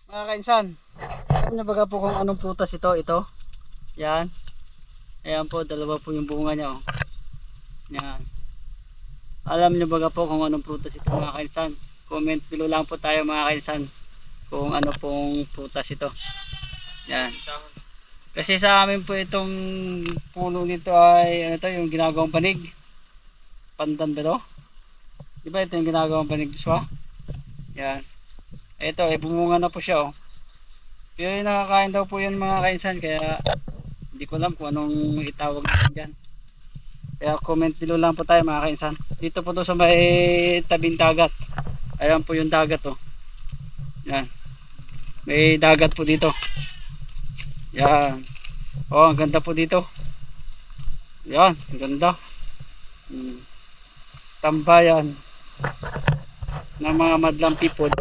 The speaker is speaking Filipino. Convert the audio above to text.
Mga kainsan, alam niyo ba po kung anong prutas ito? Ito. Yan. Ayan po, dalawa po yung bunga niya. Oh. Yan. Alam niyo ba po kung anong prutas ito mga kainsan? Comment below lang po tayo mga kainsan kung ano pong prutas ito. Yan. Kasi sa amin po itong puno nito ay ano to, yung ginagawang panig. Pandan ba to? Di ba ito yung ginagawang panig diswa? Yan. Ito, bumunga na po siya oh. Pero yung nakakain daw po yan mga kainsan, kaya hindi ko alam kung anong itawag natin dyan. Kaya comment below lang po tayo mga kainsan. Dito po to sa may tabing dagat. Ayan po yung dagat oh. Yan. May dagat po dito. Yan. Oh, ang ganda po dito. Yan, ang ganda. Tambayan ng mga madlang people.